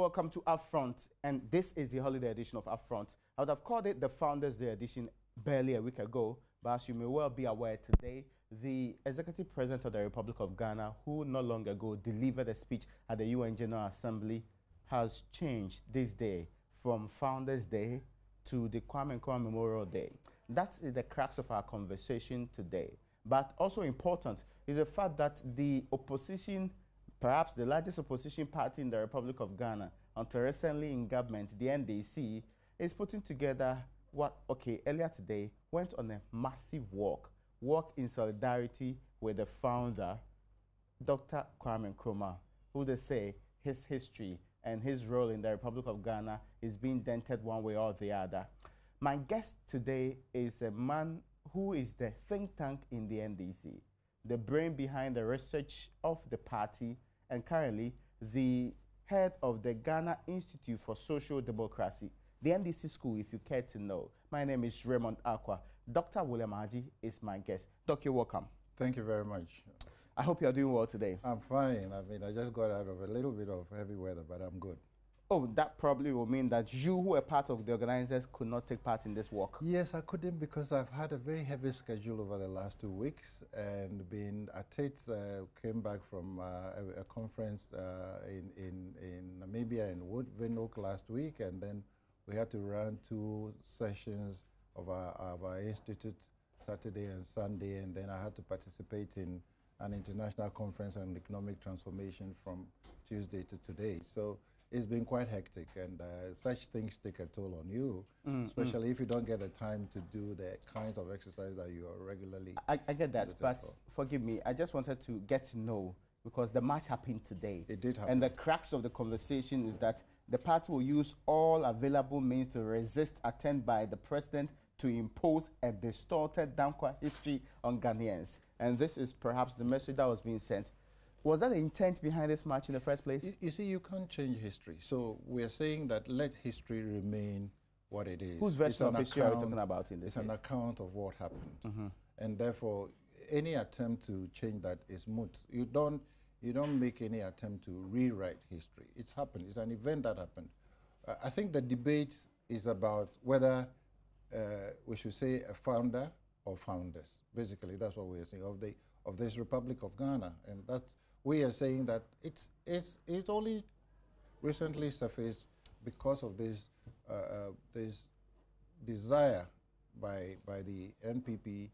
welcome to UPfront, and this is the holiday edition of UPfront. I would have called it the Founders Day edition barely a week ago, but as you may well be aware today, the Executive President of the Republic of Ghana, who not long ago delivered a speech at the UN General Assembly, has changed this day from Founders Day to the Kwame Nkrumah Memorial Day. That is the crux of our conversation today. But also important is the fact that the opposition, perhaps the largest opposition party in the Republic of Ghana, until recently in government, the NDC, is putting together earlier today, went on a massive walk in solidarity with the founder, Dr. Kwame Nkrumah, who they say his history and his role in the Republic of Ghana is being dented one way or the other. My guest today is a man who is the think tank in the NDC, the brain behind the research of the party, and currently the head of the Ghana Institute for Social Democracy, the NDC school, if you care to know. My name is Raymond Akwa. Dr. William Aji is my guest. Doc, you're welcome. Thank you very much. I hope you're doing well today. I'm fine. I mean, I just got out of a little bit of heavy weather, but I'm good. Oh, that probably will mean that you, who are part of the organizers, could not take part in this walk. Yes, I couldn't because I've had a very heavy schedule over the last 2 weeks and been at it, came back from a conference in Namibia in Windhoek last week, and then we had to run 2 sessions of our institute, Saturday and Sunday, and then I had to participate in an international conference on economic transformation from Tuesday to today. So it's been quite hectic, and such things take a toll on you, especially if you don't get the time to do the kinds of exercise that you are regularly. I get that, but forgive me, I just wanted to get to know, because the march happened today. It did happen. And the crux of the conversation is that the party will use all available means to resist attempt by the president to impose a distorted Dankwa history on Ghanaians. And this is perhaps the message that was being sent. Was that the intent behind this march in the first place? You see, you can't change history. So we're saying that let history remain what it is. Whose version of history are we talking about in this case? It's an account of what happened. And therefore, any attempt to change that is moot. You don't make any attempt to rewrite history. It's happened. It's an event that happened. I think the debate is about whether we should say a founder or founders. Basically, that's what we are saying of this Republic of Ghana, and that's we are saying that it only recently surfaced because of this this desire by the NPP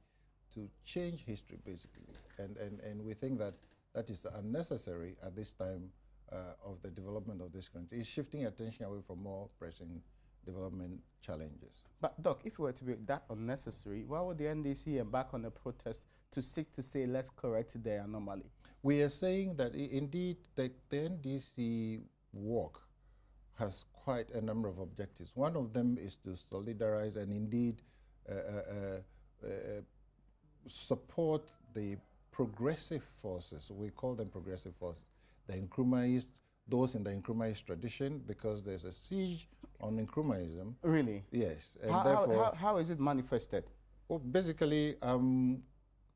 to change history, basically, and we think that that is unnecessary at this time of the development of this country. It's shifting attention away from more pressing development challenges. But Doc, if it were to be that unnecessary, why would the NDC embark on a protest to seek to say let's correct the anomaly? We are saying that indeed the NDC walk has quite a number of objectives. One of them is to solidarize and indeed support the progressive forces. We call them progressive forces. The Nkrumahist, those in the Nkrumahist tradition, because there's a siege on Nkrumahism. Really? Yes. And how is it manifested? Well, basically,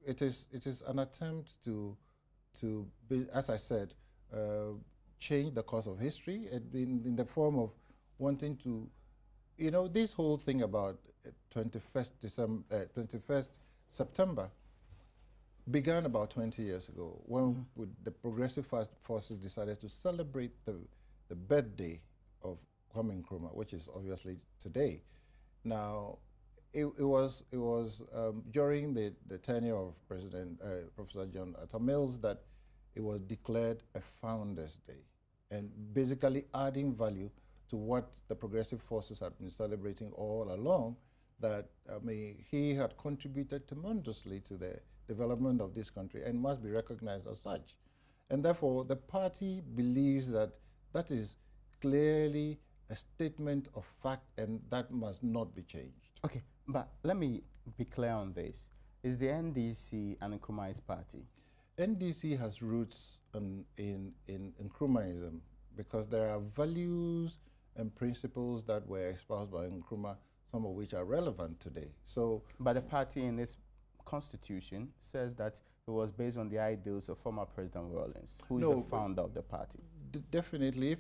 it is an attempt to as I said, change the course of history in the form of wanting to, this whole thing about 21st September began about 20 years ago when the progressive forces decided to celebrate the birthday of Kwame Nkrumah, which is obviously today. Now, it was during the tenure of President Professor John Atta Mills that it was declared a Founders Day, and basically adding value to what the progressive forces had been celebrating all along, that he had contributed tremendously to the development of this country and must be recognized as such. And therefore, the party believes that that is clearly a statement of fact and that must not be changed. Okay, but let me be clear on this. Is the NDC an Nkrumahist party? NDC has roots in Nkrumahism because there are values and principles that were espoused by Nkrumah, some of which are relevant today. So, but the party in this constitution says that it was based on the ideals of former President Rawlings, who is the founder of the party. Definitely,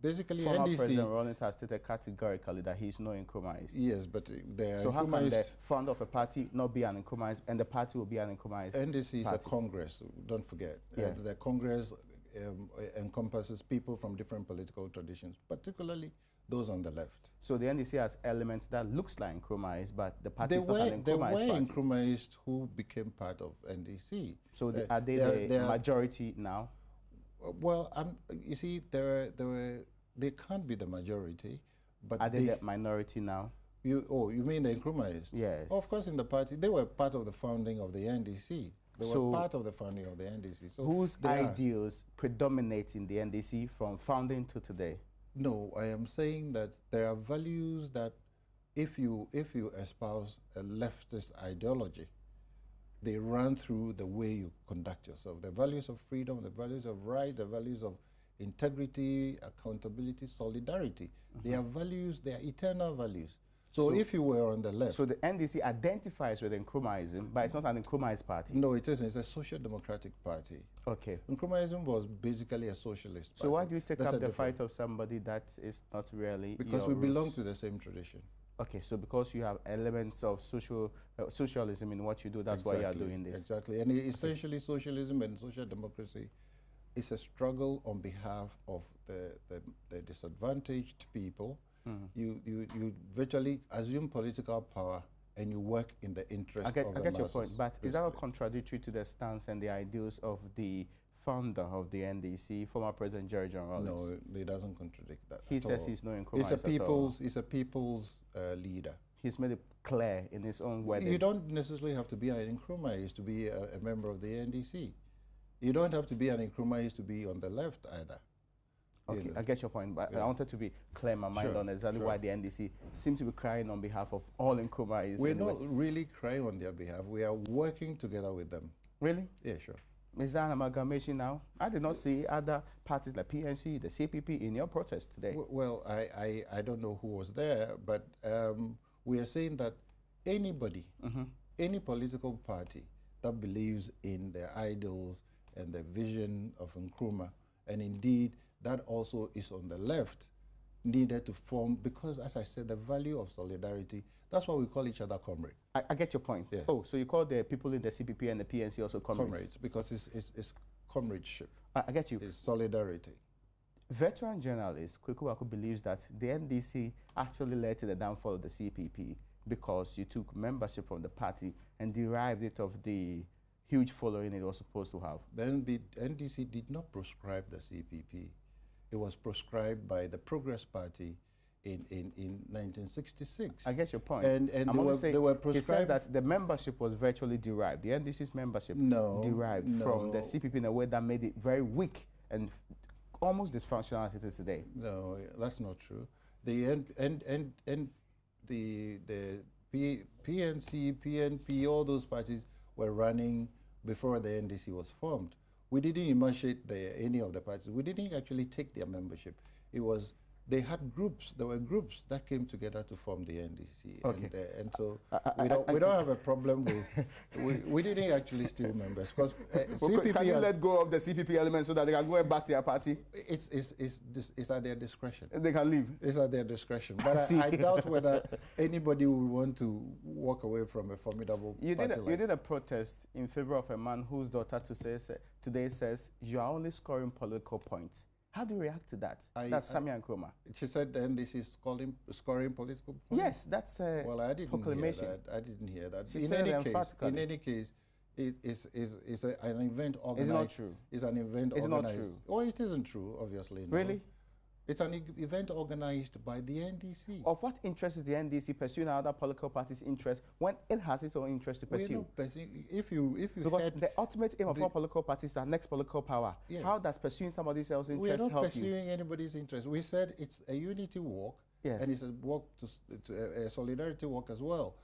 basically Former NDC. President Rawlings has stated categorically that he's no Nkrumahist. Yes, but so how can the founder of a party not be an Nkrumahist and the party will be an Nkrumahist? NDC is party? a Congress, don't forget. Yeah. The Congress encompasses people from different political traditions, particularly those on the left. So the NDC has elements that looks like Nkrumahist, but the party is not an Nkrumahist There party. were Nkrumahist who became part of NDC. So are they the majority now? Well, you see, they can't be the majority, but are they the minority now? You mean the Nkrumahist? Yes. Of course, in the party, they were part of the founding of the NDC. They were part of the founding of the NDC. So whose ideals predominate in the NDC from founding to today? No, I am saying that there are values that if you espouse a leftist ideology, they run through the way you conduct yourself. The values of freedom, the values of right, the values of integrity, accountability, solidarity. They are values, they are eternal values. So if you were on the left... So the NDC identifies with Nkrumahism, but it's not an Nkrumahist party? No, it isn't. It's a social democratic party. Okay. Nkrumahism was basically a socialist party. So why do you take up the fight of somebody that is not really Because we belong to the same tradition. Okay, so because you have elements of socialism in what you do, that's why you are doing this. Exactly. And essentially socialism and social democracy is a struggle on behalf of the disadvantaged people. You virtually assume political power and you work in the interest of the masses. I get your point, but is that not contradictory to the stance and the ideals of the founder of the NDC, former President George Rawlings? No, it doesn't contradict that. He says he's no Nkrumahist He's a people's leader. He's made it clear in his own way. You don't necessarily have to be an Nkrumahist to be a member of the NDC. You don't have to be an Nkrumahist to be on the left either. Okay, I get your point, but I wanted to be clear in my mind on exactly why the NDC seems to be crying on behalf of all Nkrumahis. We're not really crying on their behalf. We are working together with them. Really? Yeah, sure. Is that an amalgamation now? I did not see other parties like PNC, the CPP in your protest today. Well, I don't know who was there, but we are saying that anybody, any political party that believes in their ideals and the vision of Nkrumah, and indeed that also is on the left, needed to form, because as I said, the value of solidarity, that's why we call each other comrades. I get your point. Yeah. Oh, so you call the people in the CPP and the PNC also comrades? Comrades, because it's comradeship. I get you. It's solidarity. Veteran journalist Kweku Waku believes that the NDC actually led to the downfall of the CPP because you took membership from the party and derived it of the huge following it was supposed to have. The NDC did not proscribe the CPP. It was proscribed by the Progress Party in 1966. I get your point. And they were proscribed. He said that the membership was virtually derived. The NDC's membership derived from the CPP in a way that made it very weak and almost dysfunctional as it is today. No, that's not true. The PNC, PNP, all those parties were running before the NDC was formed. We didn't emancipate any of the parties. We didn't actually take their membership. It was, they had groups, there were groups that came together to form the NDC. Okay. And so we don't have a problem with, we didn't actually steal members. Because CPP can you let go of the CPP element so that they can go back to their party? It's at their discretion. They can leave? It's at their discretion. But I doubt whether anybody would want to walk away from a formidable party. You did a protest in favor of a man whose daughter today says, you are only scoring political points. How do you react to that? That's Samia Nkrumah. She said the NDC is scoring political points? Yes, that's a well, I didn't proclamation. Hear that. I didn't hear that. She in any case, it's an event organized. It's not true. It's an event organized. It's not true. Oh, it isn't true, obviously. No. Really? It's an event organized by the NDC. Of what interest is the NDC pursuing other political parties' interest when it has its own interest to pursue? Because the ultimate aim of all political parties is our next political power. Yeah. How does pursuing somebody else's interest help you? We are not pursuing anybody's interest. We said it's a unity walk, and it's a walk to a solidarity walk as well,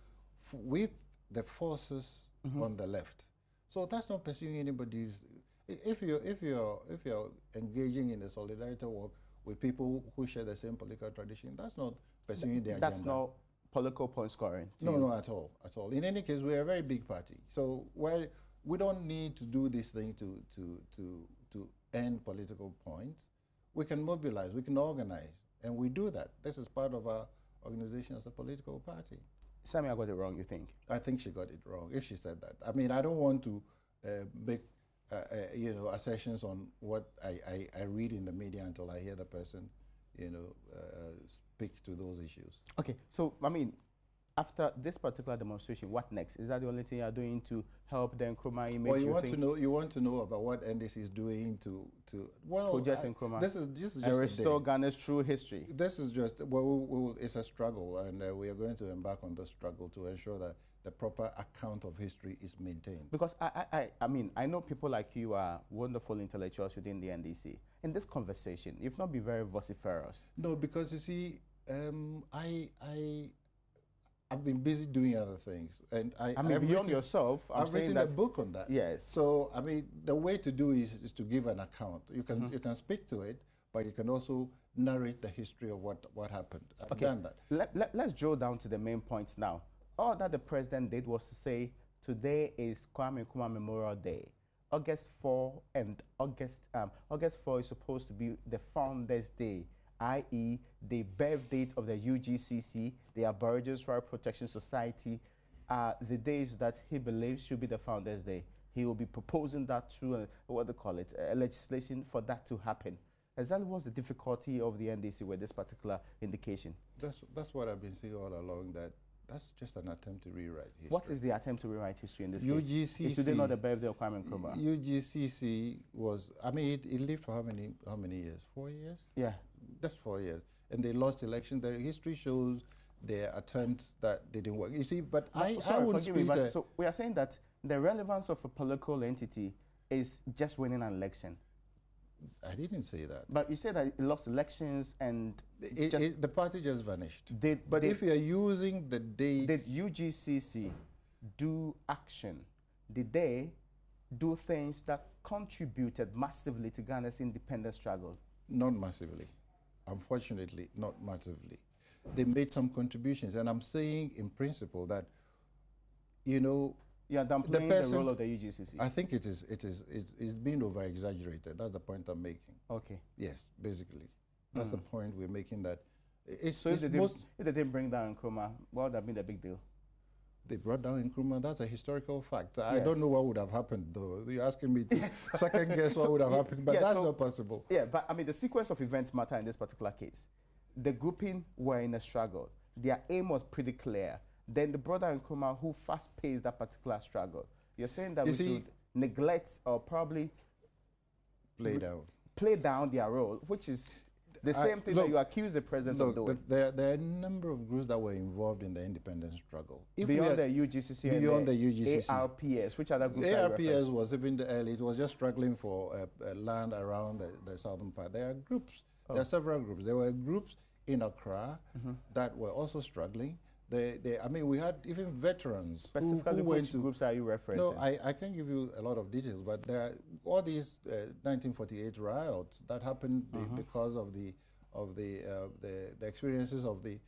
with the forces on the left. So that's not pursuing anybody's. If you're engaging in a solidarity walk with people who share the same political tradition, that's not pursuing their agenda. That's not political point scoring. No, at all. In any case, we're a very big party, so we don't need to do this thing to earn political points. we can mobilize, we can organize, and we do that. This is part of our organization as a political party. Sammy, I got it wrong, you think? I think she got it wrong if she said that. I mean, I don't want to make assertions on what I read in the media until I hear the person, speak to those issues. Okay, so I mean, after this particular demonstration, what next? Is that the only thing you are doing to help the Nkrumah image? Well, you want to know about what NDC is doing to project Nkrumah. This is just and restore Ghana's true history. This is just it's a struggle, and we are going to embark on this struggle to ensure that the proper account of history is maintained. Because I mean, I know people like you are wonderful intellectuals within the NDC. In this conversation, you've not been very vociferous. No, because you see, I've been busy doing other things, and I mean, beyond yourself, I've written a book on that. Yes. So I mean, the way to do is to give an account. You can speak to it, but you can also narrate the history of what happened. I've done that. Let's drill down to the main points now. All that the president did was to say today is Kwame Nkrumah Memorial Day. August 4 and August 4 is supposed to be the Founders Day, i.e. the birth date of the UGCC, the Aboriginal Rights Protection Society, the days that he believes should be the Founders Day. He will be proposing that through a legislation for that to happen. Exactly what's the difficulty of the NDC with this particular indication? That's what I've been saying all along, that's just an attempt to rewrite history. What is the attempt to rewrite history in this UGCC, case? Is today not the birthday of Kwame Nkrumah? UGCC was, I mean, it lived for how many years? 4 years? Yeah. That's 4 years. And they lost elections. The history shows their attempts that didn't work. You see, but I wouldn't forgive me, but so we are saying that the relevance of a political entity is just winning an election. I didn't say that. But you said that it lost elections and the party just vanished. If you are using the date... Did UGCC do action? Did they do things that contributed massively to Ghana's independence struggle? Not massively. Unfortunately, not massively. They made some contributions, and I'm saying in principle that, you are downplaying the role of the UGCC. I think it's being over-exaggerated. That's the point I'm making. Okay. Yes, basically. That's the point we're making, that if they didn't bring down Nkrumah, what would have been the big deal? They brought down Nkrumah. That's a historical fact. Yes. I don't know what would have happened, though. You're asking me to second guess what would have happened, but that's not possible. Yeah, but I mean, the sequence of events matter in this particular case. The grouping were in a struggle. Their aim was pretty clear. Then the brother Nkrumah who fast-paced that particular struggle. You're saying that we should neglect or probably play down their role, which is the same thing that you accuse the president of doing. There are a number of groups that were involved in the independence struggle. Beyond the UGCC and the UGCC. ARPS, which other groups ARPS was even the early, it was just struggling for land around the southern part. There are groups, there are several groups. There were groups in Accra that were also struggling. I mean, we had even veterans. Specifically, which groups are you referencing? No, I can't give you a lot of details, but there are all these 1948 riots that happened because of the experiences of the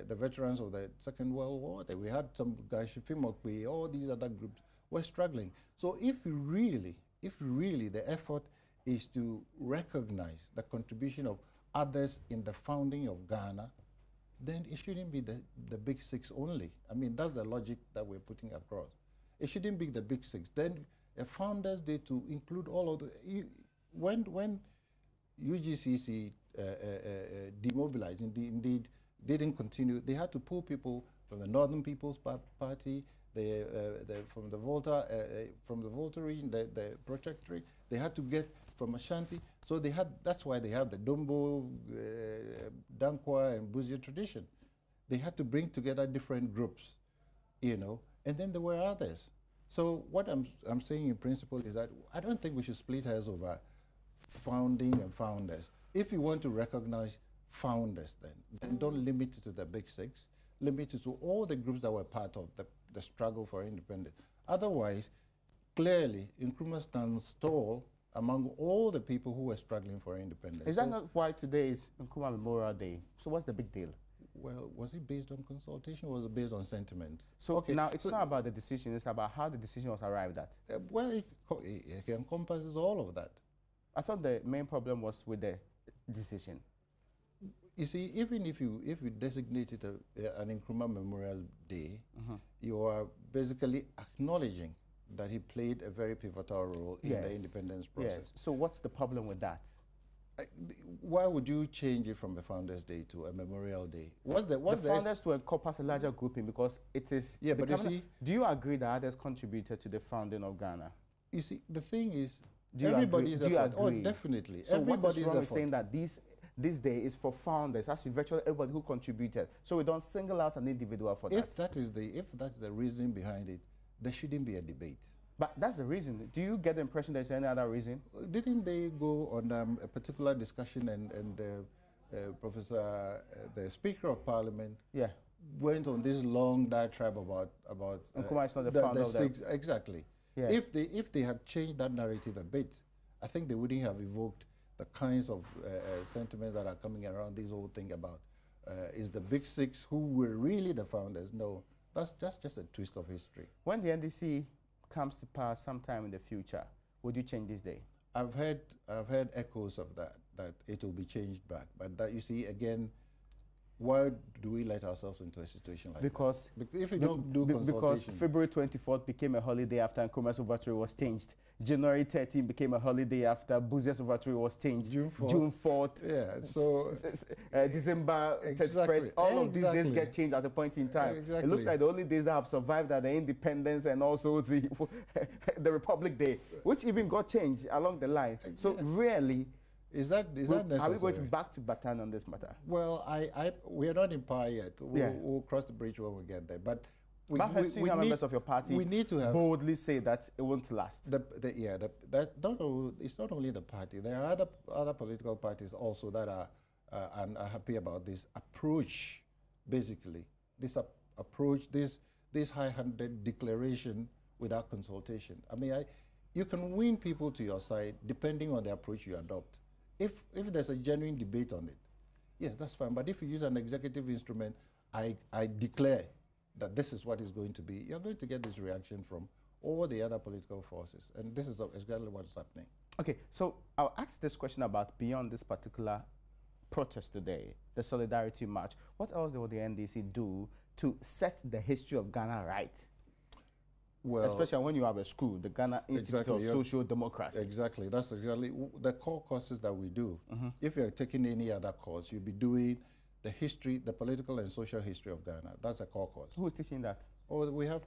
veterans of the Second World War. We had some guys, Shifimokwe, all these other groups were struggling. So if really the effort is to recognize the contribution of others in the founding of Ghana, then it shouldn't be the big six only. I mean, that's the logic that we're putting across. It shouldn't be the big six. Then a Founders Day to include all of the... When UGCC demobilized, indeed didn't continue, they had to pull people from the Northern People's Party, from the Volta region, the Protectorate. They had to get from Ashanti. So that's why they have the Dombo, Dankwa, and Busia tradition. They had to bring together different groups, and then there were others. So what I'm saying in principle is that I don't think we should split hairs over founding and founders. If you want to recognize founders, then don't limit it to the big six. Limit it to all the groups that were part of the struggle for independence. Otherwise, clearly, Nkrumah stands tall among all the people who were struggling for independence. Is that not why today is Nkrumah Memorial Day? So what's the big deal? Well, was it based on consultation or was it based on sentiment? So now it's not about the decision, it's about how the decision was arrived at. Well, it encompasses all of that. I thought the main problem was with the decision. You see, even if you designate it an Nkrumah Memorial Day, you are basically acknowledging that he played a very pivotal role in the independence process. Yes. So what's the problem with that? Why would you change it from a Founders Day to a Memorial Day? The Founders to encompass a larger grouping, because it is. Yeah, but you see, do you agree that others contributed to the founding of Ghana? You see, the thing is, everybody's effort. Oh, definitely. So what is wrong with saying that this day is for founders, actually virtually everybody who contributed, so we don't single out an individual for that? If that's the reasoning behind it, there shouldn't be a debate. But that's the reason. Do you get the impression there's any other reason? Didn't they go on a particular discussion and the Speaker of Parliament went on this long diatribe about Nkrumah is not the founder of six, exactly. Yeah. If they had changed that narrative a bit, I think they wouldn't have evoked the kinds of sentiments that are coming around this whole thing about is the Big Six who were really the founders. No, that's just a twist of history. When the NDC comes to pass sometime in the future, would you change this day? I've heard echoes of that it will be changed back. But that, you see, again, why do we let ourselves into a situation like that? Because if we don't do consultation. Because February 24th became a holiday after Nkrumah's overthrow was changed. January 13th became a holiday after Buzia's overthrow was changed. June 4th. Yeah, so December 31st. All of these days get changed at a point in time. Exactly. It looks like the only days that have survived are the Independence and also the the Republic Day, which even got changed along the line. So really, is that necessary? Are we going to back to Bataan on this matter? Well, we are not in power yet. We'll cross the bridge when we get there. But senior members of your party we need to have boldly say that it won't last. It's not only the party. There are other political parties also that are happy about this approach. Basically, this approach, this high-handed declaration without consultation. I mean, you can win people to your side depending on the approach you adopt. If there's a genuine debate on it, yes, that's fine. But if you use an executive instrument, I declare that this is what is going to be, you're going to get this reaction from all the other political forces. And this is exactly what's happening. Okay, so I'll ask this question about beyond this particular protest today, the Solidarity March. What else will the NDC do to set the history of Ghana right? Well, especially when you have a school, the Ghana Institute of Social Democracy. Exactly, that's exactly the core courses that we do. If you're taking any other course, you'll be doing the history, the political and social history of Ghana. That's a core course. Who is teaching that? Oh, we have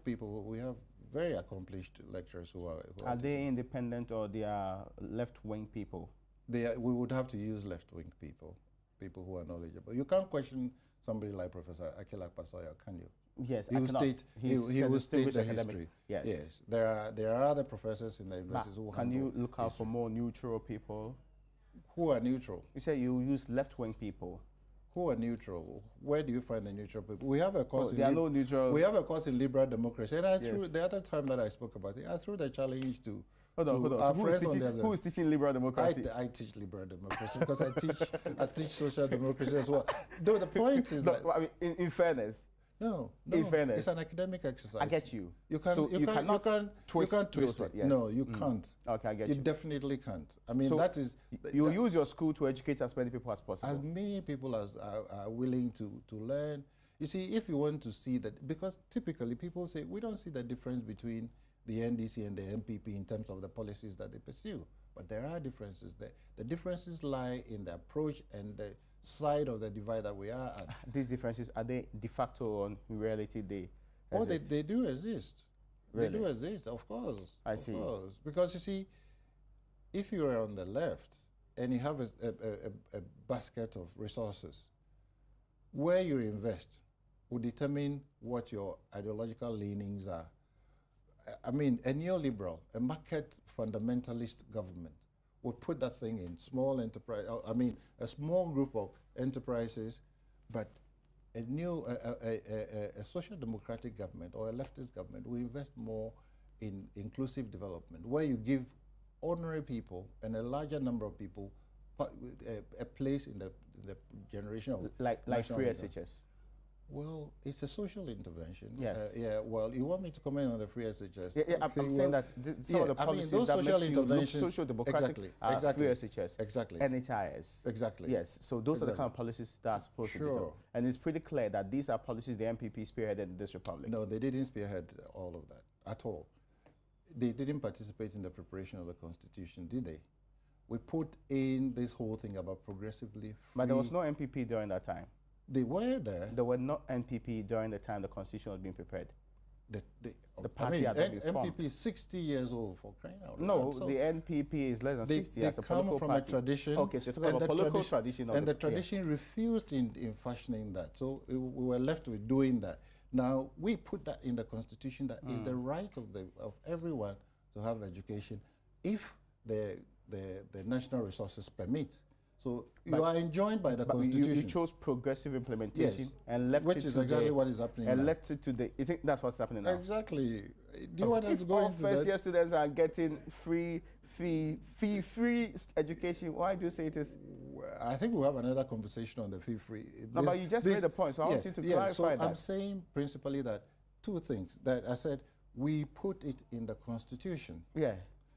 very accomplished lecturers who are they independent or they are left-wing people? We would have to use left-wing people who are knowledgeable. You can't question somebody like Professor Akila Pasoya, can you? Yes, he will state the history. Yes. There are other professors in the universities who can you look out for more neutral people? Who are neutral? You say you use left-wing people. Who are neutral? Where do you find the neutral people? We have a course. There are no neutral. We have a course in liberal democracy, and I threw the other time that I spoke about it, I threw the challenge to. Hold on. So who is teaching liberal democracy? I teach liberal democracy because I teach social democracy as well. Though the point is that I mean, in fairness. No. In fairness, it's an academic exercise. I get you. You cannot twist it. Yes. No, you can't. Okay, I get you. You definitely can't. I mean, so that is. You use your school to educate as many people as possible. As many people as are willing to learn. You see, if you want to see that, because typically people say we don't see the difference between the NDC and the MPP in terms of the policies that they pursue, but there are differences there. The differences lie in the approach and the side of the divide that we are at. These differences, are they de facto or in reality they exist? Oh, they do exist. Really? They do exist, of course. I see. Course. Because you see, if you are on the left and you have a basket of resources, where you invest will determine what your ideological leanings are. I mean, a neoliberal, a market fundamentalist government would put that thing in small enterprise. I mean, a small group of enterprises, but a social democratic government or a leftist government will invest more in inclusive development, where you give ordinary people and a larger number of people a place in the generation of like free SHS. Well, it's a social intervention. Yes. Yeah. Well, you want me to comment on the free SHS? Yeah, yeah, I'm saying that some of the policies that social makes you look interventions, social democratic exactly, free SHS, exactly, NHIS. exactly. Yes, so those are the kind of policies that are supposed to be done. And it's pretty clear that these are policies the MPP spearheaded in this republic. No, they didn't spearhead all of that at all. They didn't participate in the preparation of the Constitution, did they? We put in this whole thing about progressively free. But there was no MPP during that time. They were there. There were not MPP during the time the Constitution was being prepared. The party had been formed. MPP is 60 years old, for crying out loud. No, so the NPP is less than 60 as a political come from party. a tradition. Okay, so you're talking about political tradition. And the tradition refused in fashioning that. So we were left with doing that. Now, we put that in the Constitution that is the right of everyone to have education if the national resources permit. So you are enjoined by the Constitution. You chose progressive implementation and left which it is to exactly what is happening and now. left it to the. You think that's what's happening now? Exactly. Do you want us to go all into first-year students are getting free education, why do you say it is? I think we'll have another conversation on the fee-free. No, but you just made the point, so I want you to clarify that. I'm saying principally that two things. That I said we put it in the Constitution. Yeah.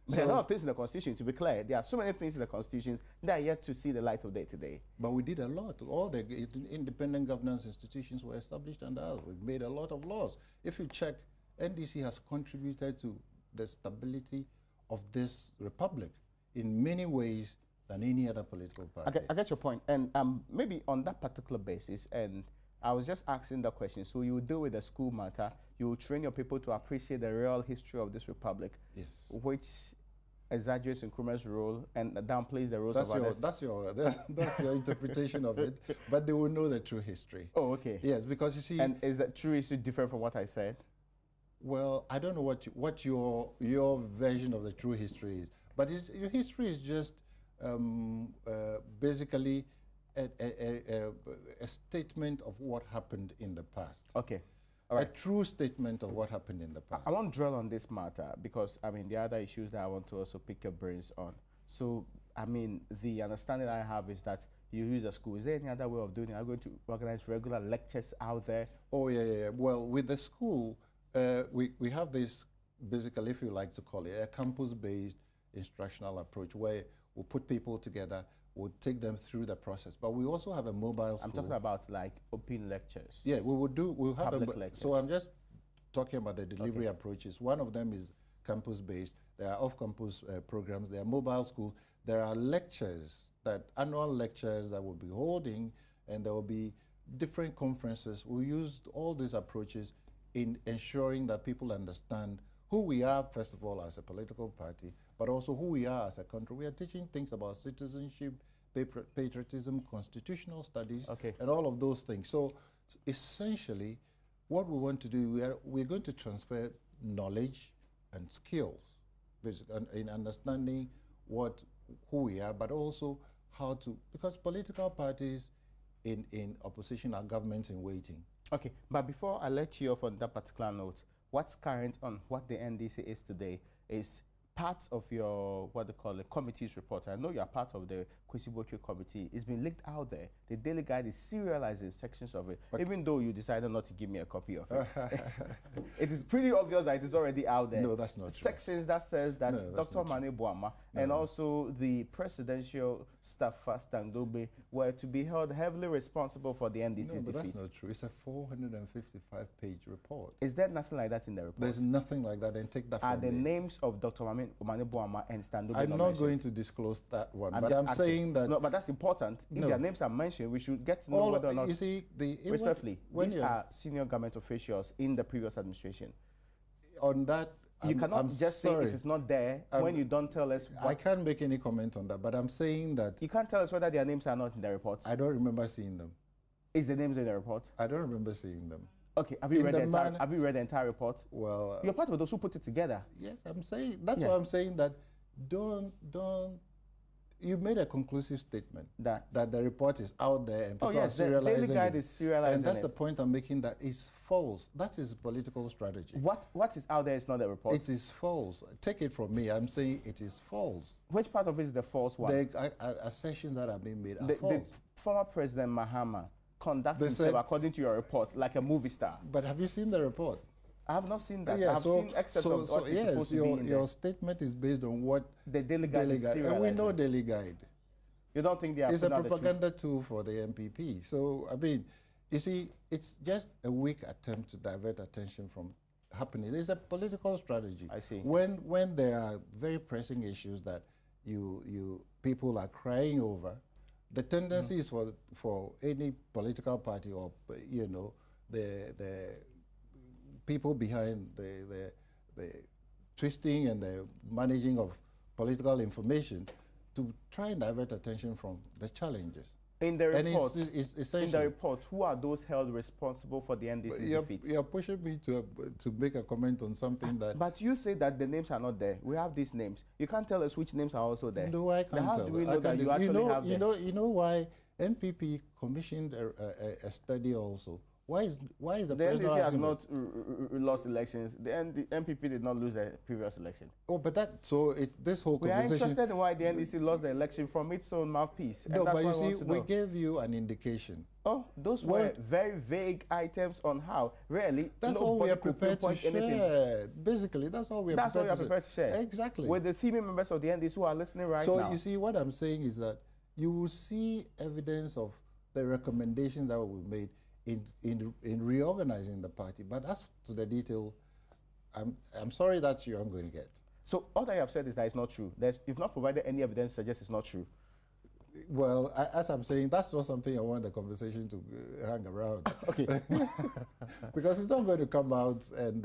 There are a lot of things in the Constitution, to be clear. There are so many things in the Constitution that are yet to see the light of day today. But we did a lot. All the independent governance institutions were established under us. We made a lot of laws. If you check, NDC has contributed to the stability of this republic in many ways than any other political party. I get your point. And maybe on that particular basis, and I was just asking that question. So you deal with the school matter, you train your people to appreciate the real history of this republic, yes, which exaggerates Nkrumah's role and downplays the roles of others. That's your interpretation of it, but they will know the true history. Oh, okay. Yes, because you see. And is that true history different from what I said? Well, I don't know what your version of the true history is, but your history is just basically a statement of what happened in the past. Okay. All right. A true statement of what happened in the past. I won't dwell on this matter because, I mean, there are other issues that I want to also pick your brains on. So, I mean, the understanding I have is that you use a school. Is there any other way of doing it? Are you going to organize regular lectures out there? Oh, yeah. Well, with the school, we have this, basically, if you like to call it, a campus-based instructional approach where we'll put people together, we'll take them through the process. But we also have a mobile school. I'm talking about like open lectures. Yeah, we'll have public lectures. So I'm just talking about the delivery approaches. One of them is campus-based. There are off-campus programs. There are mobile schools. There are lectures, annual lectures that we'll be holding, and there will be different conferences. We used all these approaches in ensuring that people understand who we are, first of all, as a political party, but also who we are as a country. We are teaching things about citizenship, patriotism, constitutional studies, and all of those things. So essentially, what we want to do, we're going to transfer knowledge and skills in understanding who we are, but also how to, because political parties in opposition are governments in waiting. Okay, but before I let you off on that particular note, what's current on what the NDC is today is parts of your, what they call the committee's report. I know you're part of the Kwesi committee. It's been leaked out there. The Daily Guide is serializing sections of it, but even though you decided not to give me a copy of it. It is pretty obvious that it is already out there. No, that's not true. Sections that says that Dr. Mane Boama and also the presidential staffer, Standobe, were to be held heavily responsible for the NDC's defeat. That's not true. It's a 455-page report. Is there nothing like that in the report? There's nothing like that. And take that from me. Are the names of Dr. Mane Boama and Standobe I'm not going to disclose that one, but I'm asking. saying that... No, but that's important. If their names are mentioned, we should get to know whether or not... You see, respectfully, these are senior government officials in the previous administration. On that... You cannot just say it is not there when you don't tell us what... I can't make any comment on that, but I'm saying that... You can't tell us whether their names are not in the report. I don't remember seeing them. Is the names in the report? I don't remember seeing them. Okay, have you read the entire report? Well... You're part of those who put it together. Yes, I'm saying... That's why I'm saying that don't... You made a conclusive statement that the report is out there and people are serializing the Daily Guide is serializing and that's the point I'm making, that is false. That is political strategy. What is out there is not a report. It is false. Take it from me. I'm saying it is false. Which part of it is the false one? The assertions that are being made are false. The former President Mahama conduct himself according to your report like a movie star. But have you seen the report? I have not seen that. Yeah, I have seen excerpts of what is supposed to be in your statement is based on what the Daily Guide is serializing. And we know Daily Guide. You don't think they are? It's a propaganda tool for the MPP. So, I mean, you see, it's just a weak attempt to divert attention from happening. It's a political strategy. I see. When there are very pressing issues that people are crying over, the tendency is for any political party or, you know, the people behind the twisting and the managing of political information to try and divert attention from the challenges. In the report, it's who are those held responsible for the NDC's defeat? You're pushing me to make a comment on something that... But you say that the names are not there. We have these names. You can't tell us which names are also there. No, I can't how tell. Do we know that you actually have them? You know why NPP commissioned a study also? Why is the president NDC has not lost elections. The MPP did not lose the previous election. Oh, but this whole conversation... We are interested in why the NDC lost the election from its own mouthpiece. No, but you see, we gave you an indication. Oh, those were very vague items on how. Really, that's all we are prepared to share. Anything. Basically, that's all we are prepared to share. Exactly. With the team members of the NDC who are listening now. So you see, what I'm saying is that you will see evidence of the recommendations that we made in reorganizing the party. But as to the detail, I'm sorry that's you're going to get. So all that you have said is that it's not true. You've not provided any evidence to suggest it's not true. Well, as I'm saying, that's not something I want the conversation to hang around. Okay. Because it's not going to come out, and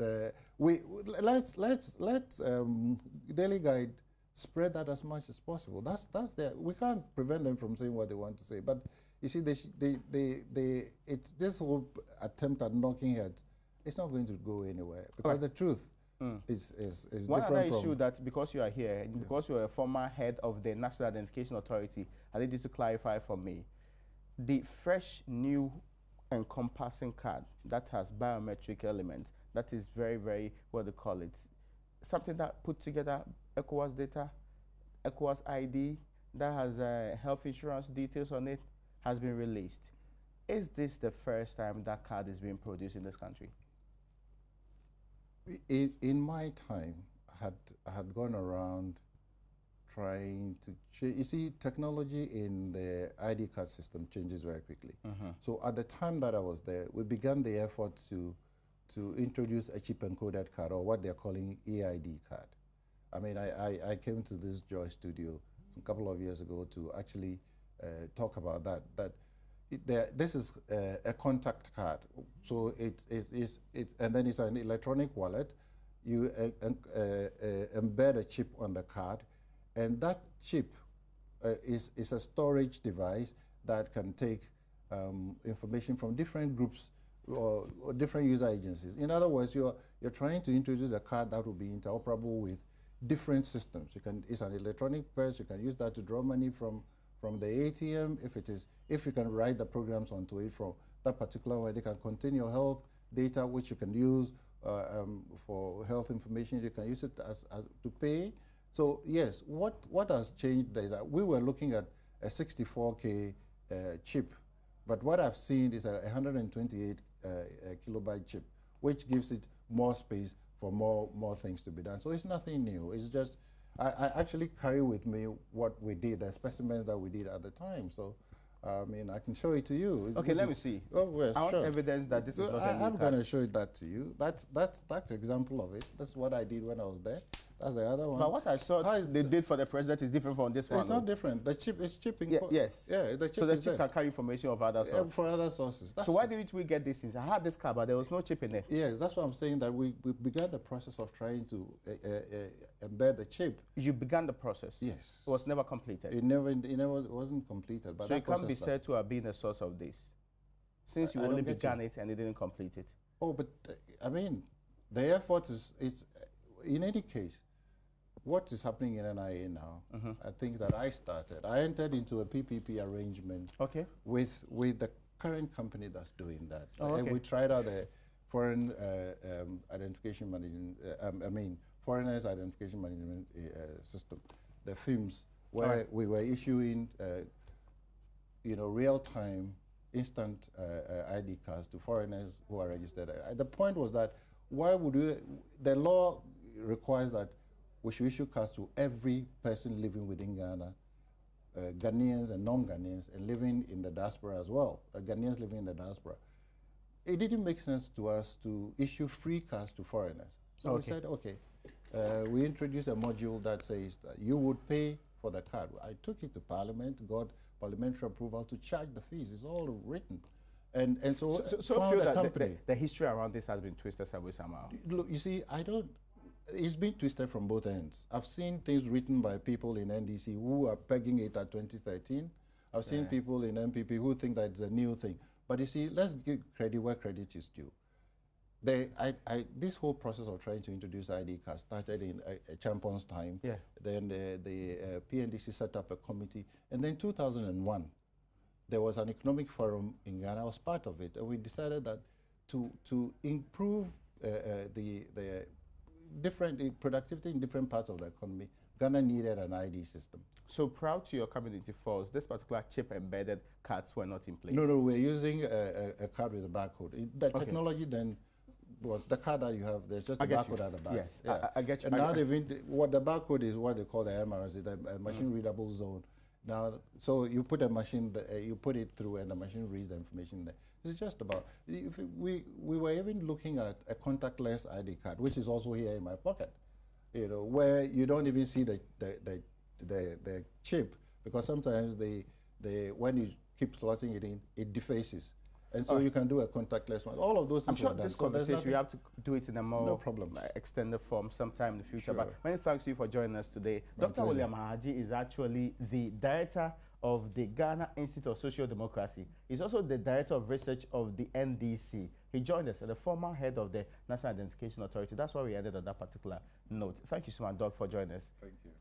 let's Daily Guide spread that as much as possible. That's we can't prevent them from saying what they want to say, but you see, it's this whole attempt at knocking heads. It's not going to go anywhere because the truth is different. One other issue that because you are here, and because you are a former head of the National Identification Authority, I need you to clarify for me. The fresh, new, encompassing card that has biometric elements, that is very, very, what they call it, something that put together ECOWAS data, ECOWAS ID, that has health insurance details on it, has been released. Is this the first time that card is being produced in this country? In my time, I had gone around trying to change. You see, technology in the ID card system changes very quickly. So at the time that I was there, we began the effort to introduce a chip encoded card, or what they're calling EID card. I mean, I came to this Joy studio a couple of years ago to actually talk about that. This is a contact card, so and then it's an electronic wallet. You embed a chip on the card, and that chip is a storage device that can take information from different groups or different user agencies. In other words, you're trying to introduce a card that will be interoperable with different systems. It's an electronic purse. You can use that to draw money from the ATM. If you can write the programs onto it from that particular way, they can contain your health data, which you can use for health information. You can use it as to pay. So yes, what has changed is that we were looking at a 64K chip, but what I've seen is a 128 kilobyte chip, which gives it more space for more things to be done. So it's nothing new. It's just I actually carry with me what we did, the specimens that we did at the time. So, I mean, I can show it to you. Okay, let me see. Oh, well, I want evidence that this is not a new I'm going to show that to you. That's an example of it. That's what I did when I was there. That's the other one. But what I saw they did for the president is different from this one. It's not different. The chip is chipping. Yes. Yeah, the chip so the chip can carry information of other sources. For other sources. So why didn't we get these things? I had this card, but there was no chip in there. Yes, that's what I'm saying, that we began the process of trying to embed the chip. You began the process? Yes. It was never completed? It wasn't completed. But so it can't be said to have been a source of this, since you only began it and it didn't complete it. Oh, but I mean, the effort it's in any case, what is happening in NIA now, I think that I entered into a PPP arrangement with the current company that's doing that. And we tried out the foreign identification management, foreigners identification management system, the FIMS, where we were issuing, real-time instant ID cards to foreigners who are registered. The point was that why would we, the law requires that we should issue cards to every person living within Ghana, Ghanaians and non-Ghanaians, and living in the diaspora as well, Ghanaians living in the diaspora. It didn't make sense to us to issue free cards to foreigners. So we said, okay, we introduced a module that says that you would pay for the card. I took it to Parliament, got parliamentary approval to charge the fees. It's all written. And so feel that the history around this has been twisted somehow. Look, you see, it's been twisted from both ends. I've seen things written by people in NDC who are pegging it at 2013. I've seen people in MPP who think that it's a new thing. But you see, let's give credit where credit is due. This whole process of trying to introduce ID cards started in a champion's time. Yeah. Then the PNDC set up a committee. And then in 2001, there was an economic forum in Ghana. I was part of it. And we decided that to improve the productivity in different parts of the economy, Ghana needed an ID system. So proud to your community force, this particular chip-embedded cards were not in place? No, we're using a card with a barcode. The technology then was the card that you have, there's just a barcode at the back. Yes, yeah. I get you. And now what the barcode is what they call the MRS, a machine-readable zone. Now, so you put a machine, you put it through and the machine reads the information there. It's just about, we were even looking at a contactless ID card, which is also here in my pocket, you know, where you don't even see the chip, because sometimes when you keep slotting it in, it defaces. And so you can do a contactless one. All of those things. I'm sure this conversation, we have to do it in a more extended form sometime in the future. Sure. But many thanks to you for joining us today. Dr. William Haji is actually the director of the Ghana Institute of Social Democracy. He's also the director of research of the NDC. He joined us as the former head of the National Identification Authority. That's why we ended on that particular note. Thank you so much, Doc, for joining us. Thank you.